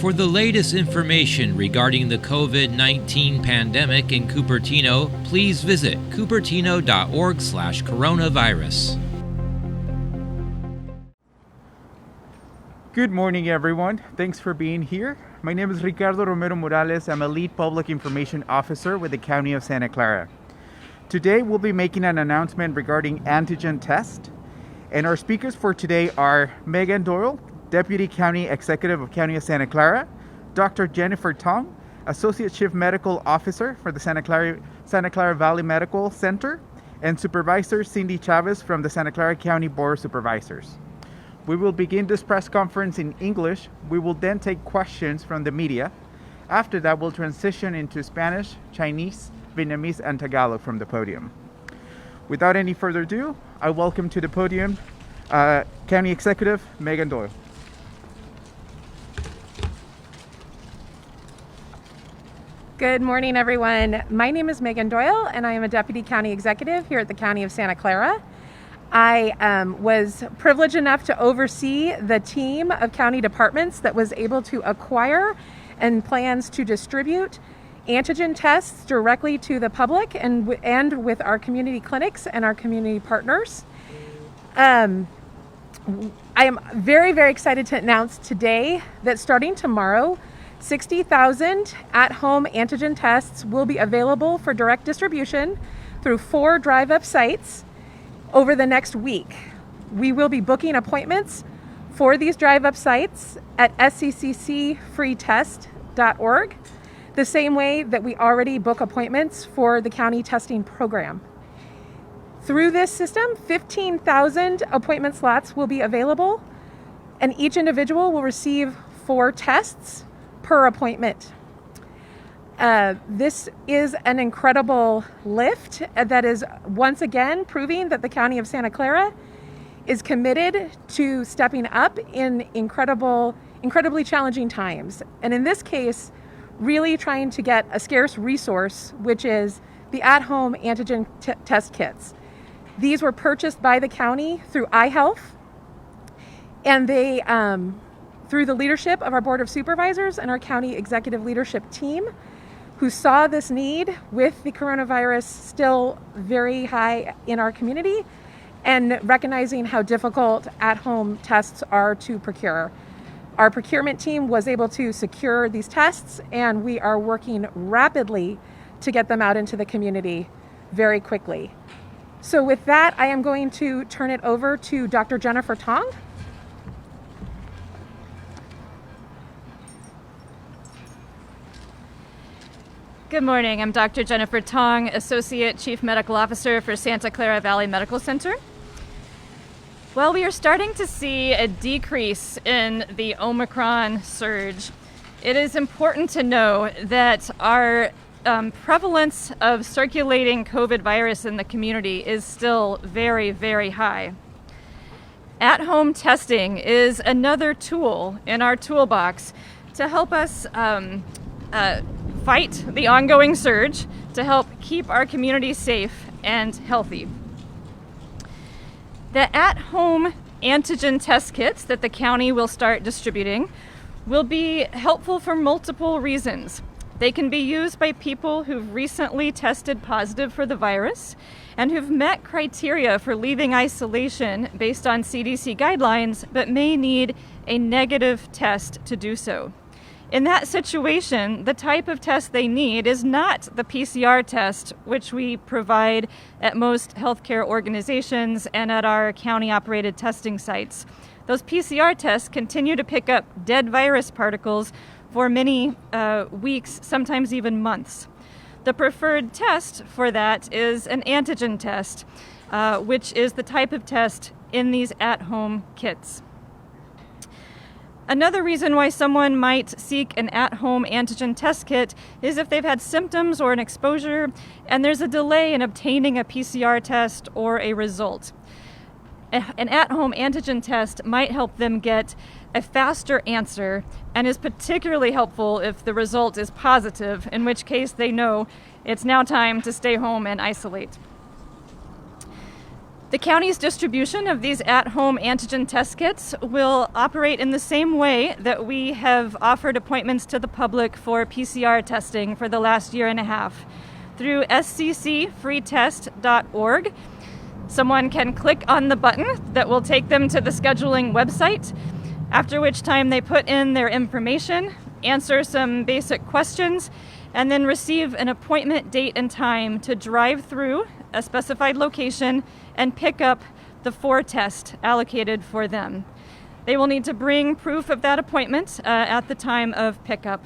For the latest information regarding the COVID-19 pandemic in Cupertino, please visit cupertino.org/coronavirus. Good morning, everyone. Thanks for being here. My name is Ricardo Romero Morales. I'm a lead public information officer with the County of Santa Clara. Today, we'll be making an announcement regarding antigen test. And our speakers for today are Megan Doyle, Deputy County Executive of County of Santa Clara, Dr. Jennifer Tong, Associate Chief Medical Officer for the Santa Clara Valley Medical Center, and Supervisor Cindy Chavez from the Santa Clara County Board of Supervisors. We will begin this press conference in English. We will then take questions from the media. After that, we'll transition into Spanish, Chinese, Vietnamese, and Tagalog from the podium. Without any further ado, I welcome to the podium County Executive Megan Doyle. Good morning, everyone. My name is Megan Doyle, and I am a Deputy County Executive here at the County of Santa Clara. I was privileged enough to oversee the team of county departments that was able to acquire and plans to distribute antigen tests directly to the public and with our community clinics and our community partners. I am very, very excited to announce today that starting tomorrow, 60,000 at-home antigen tests will be available for direct distribution through 4 drive-up sites over the next week. We will be booking appointments for these drive-up sites at sccfreetest.org, the same way that we already book appointments for the county testing program. Through this system, 15,000 appointment slots will be available, and each individual will receive 4 tests per appointment. This is an incredible lift that is once again proving that the County of Santa Clara is committed to stepping up in incredibly challenging times. And in this case, really trying to get a scarce resource, which is the at-home antigen test kits. These were purchased by the county through iHealth, and they, through the leadership of our Board of Supervisors and our county executive leadership team, who saw this need with the coronavirus still very high in our community and recognizing how difficult at-home tests are to procure. Our procurement team was able to secure these tests, and we are working rapidly to get them out into the community very quickly. So with that, I am going to turn it over to Dr. Jennifer Tong. Good morning. I'm Dr. Jennifer Tong, Associate Chief Medical Officer for Santa Clara Valley Medical Center. Well, we are starting to see a decrease in the Omicron surge. It is important to know that our prevalence of circulating COVID virus in the community is still very, very high. At-home testing is another tool in our toolbox to help us fight the ongoing surge, to help keep our community safe and healthy. The at-home antigen test kits that the county will start distributing will be helpful for multiple reasons. They can be used by people who've recently tested positive for the virus and who've met criteria for leaving isolation based on CDC guidelines, but may need a negative test to do so. In that situation, the type of test they need is not the PCR test, which we provide at most healthcare organizations and at our county-operated testing sites. Those PCR tests continue to pick up dead virus particles for many weeks, sometimes even months. The preferred test for that is an antigen test, which is the type of test in these at-home kits. Another reason why someone might seek an at-home antigen test kit is if they've had symptoms or an exposure and there's a delay in obtaining a PCR test or a result. An at-home antigen test might help them get a faster answer and is particularly helpful if the result is positive, in which case they know it's now time to stay home and isolate. The county's distribution of these at-home antigen test kits will operate in the same way that we have offered appointments to the public for PCR testing for the last year and a half. Through sccfreetest.org, someone can click on the button that will take them to the scheduling website, after which time they put in their information, answer some basic questions, and then receive an appointment date and time to drive through a specified location and pick up the 4 tests allocated for them. They will need to bring proof of that appointment at the time of pickup.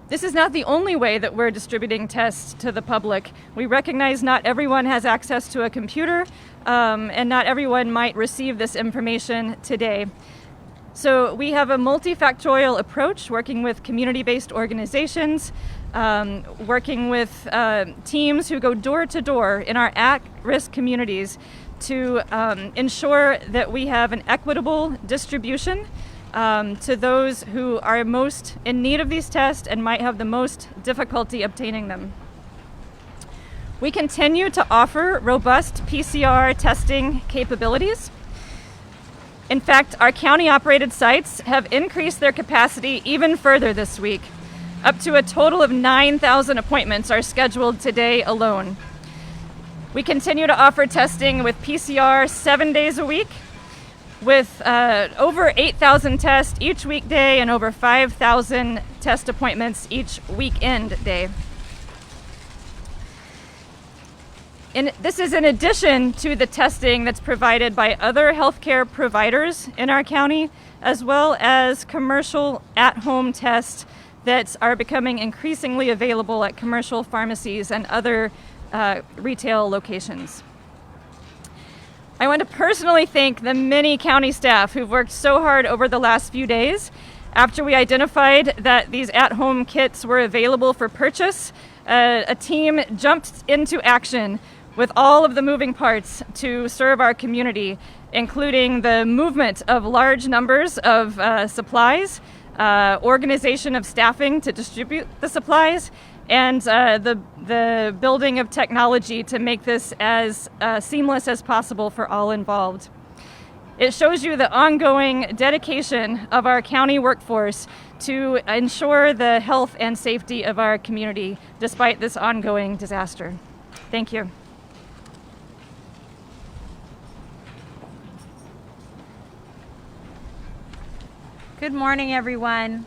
This is not the only way that we're distributing tests to the public. We recognize not everyone has access to a computer, and not everyone might receive this information today. So we have a multifactorial approach, working with community-based organizations, working with teams who go door to door in our at-risk communities to ensure that we have an equitable distribution to those who are most in need of these tests and might have the most difficulty obtaining them. We continue to offer robust PCR testing capabilities. In fact, our county-operated sites have increased their capacity even further this week. Up to a total of 9,000 appointments are scheduled today alone. We continue to offer testing with PCR 7 days a week, with over 8,000 tests each weekday and over 5,000 test appointments each weekend day. And this is in addition to the testing that's provided by other healthcare providers in our county, as well as commercial at-home tests that are becoming increasingly available at commercial pharmacies and other retail locations. I want to personally thank the many county staff who've worked so hard over the last few days. After we identified that these at-home kits were available for purchase, a team jumped into action with all of the moving parts to serve our community, including the movement of large numbers of supplies, organization of staffing to distribute the supplies, and the building of technology to make this as seamless as possible for all involved. It shows you the ongoing dedication of our county workforce to ensure the health and safety of our community despite this ongoing disaster. Thank you. Good morning, everyone.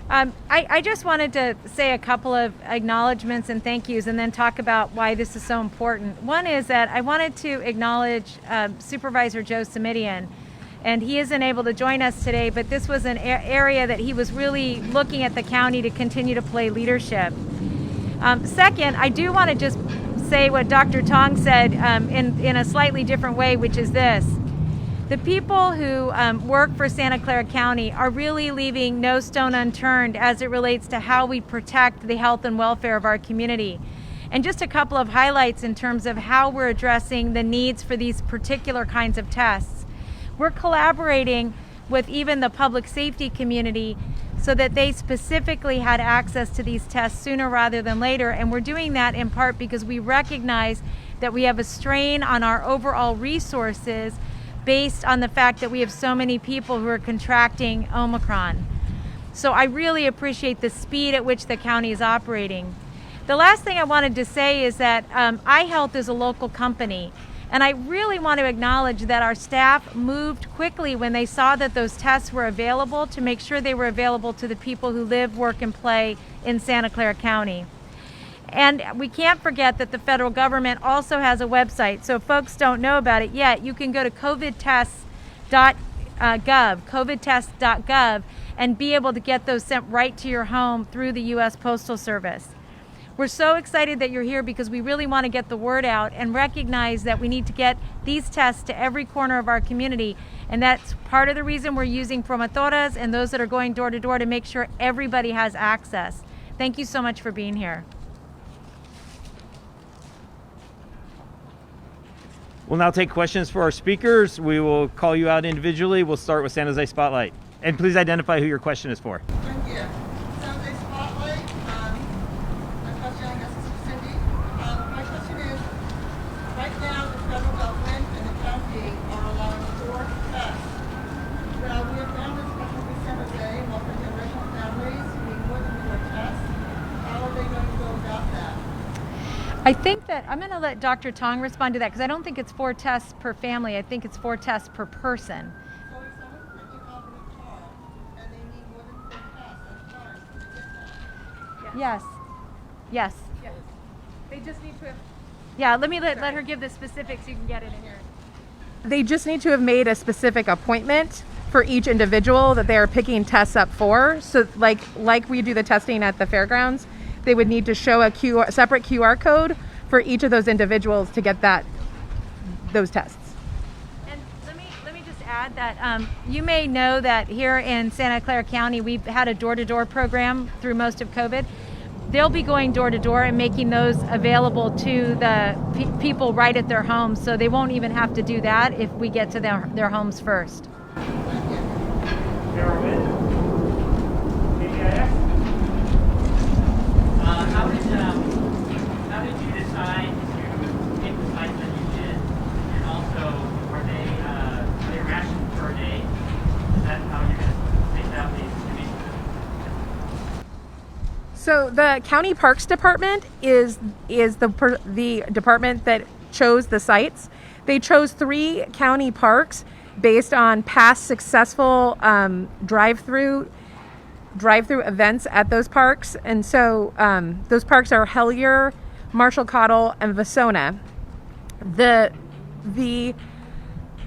I just wanted to say a couple of acknowledgments and thank yous and then talk about why this is so important. One is that I wanted to acknowledge Supervisor Joe Simidian, and he isn't able to join us today, but this was an area that he was really looking at the county to continue to play leadership. Second, I do want to just say what Dr. Tong said in a slightly different way, which is this. The people who work for Santa Clara County are really leaving no stone unturned as it relates to how we protect the health and welfare of our community. And just a couple of highlights in terms of how we're addressing the needs for these particular kinds of tests. We're collaborating with even the public safety community so that they specifically had access to these tests sooner rather than later. And we're doing that in part because we recognize that we have a strain on our overall resources based on the fact that we have so many people who are contracting Omicron. So I really appreciate the speed at which the county is operating. The last thing I wanted to say is that iHealth is a local company, and I really want to acknowledge that our staff moved quickly when they saw that those tests were available to make sure they were available to the people who live, work, and play in Santa Clara County. And we can't forget that the federal government also has a website. So if folks don't know about it yet, you can go to covidtest.gov, and be able to get those sent right to your home through the U.S. Postal Service. We're so excited that you're here because we really want to get the word out and recognize that we need to get these tests to every corner of our community. And that's part of the reason we're using promotoras and those that are going door to door to make sure everybody has access. Thank you so much for being here. We'll now take questions for our speakers. We will call you out individually. We'll start with San Jose Spotlight. And please identify who your question is for. Thank you. San Jose Spotlight. My question, I guess, is for Cindy. My question is, right now I think that I'm going to let Dr. Tong respond to that because I don't think it's 4 tests per family. I think it's 4 tests per person. So if someone's renting out in a car and they need more than 4 tests at a time, do they get that? Yes. Yes. Yes. They just need to have Yeah, let her give the specifics so you can get it in here. They just need to have made a specific appointment for each individual that they are picking tests up for. So like we do the testing at the fairgrounds, they would need to show a separate QR code for each of those individuals to get those tests. And let me just add that you may know that here in Santa Clara County, we've had a door-to-door program through most of COVID. They'll be going door to door and making those available to the people right at their homes, so they won't even have to do that if we get to their homes first. How did you decide to pick the sites that you did? And also, are they rationed per day? Is that how you're going to take out the information? So the County Parks Department is the department that chose the sites. They chose 3 county parks based on past successful drive-through events at those parks. And so those parks are Hellier, Marshall Cottle, and Vasona. The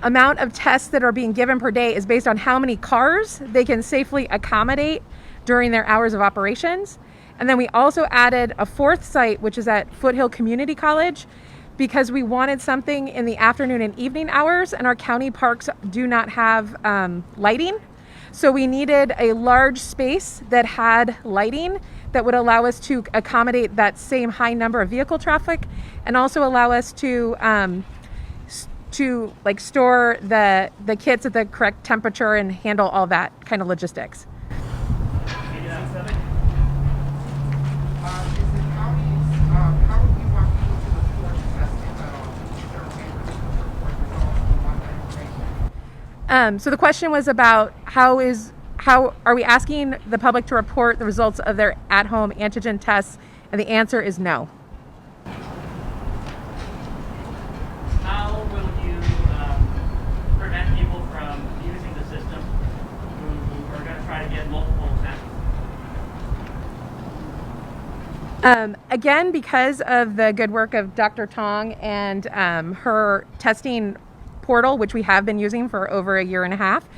amount of tests that are being given per day is based on how many cars they can safely accommodate during their hours of operations. And then we also added a 4th site, which is at Foothill Community College, because we wanted something in the afternoon and evening hours, and our county parks do not have lighting. So we needed a large space that had lighting that would allow us to accommodate that same high number of vehicle traffic, and also allow us to store the kits at the correct temperature and handle all that kind of logistics. Is the county, how would we want people to report testing at all? Is there a way for them to report results and want that information? So the question was about how are we asking the public to report the results of their at-home antigen tests? And the answer is no. How will you prevent people from using the system who are going to try to get multiple tests? Again, because of the good work of Dr. Tong and her testing portal, which we have been using for over a year and a half,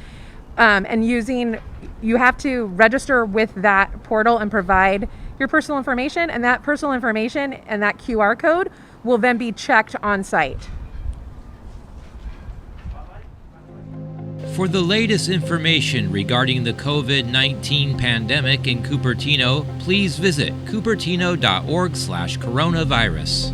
you have to register with that portal and provide your personal information, and that personal information and that QR code will then be checked on site. For the latest information regarding the COVID-19 pandemic in Cupertino, please visit cupertino.org/coronavirus.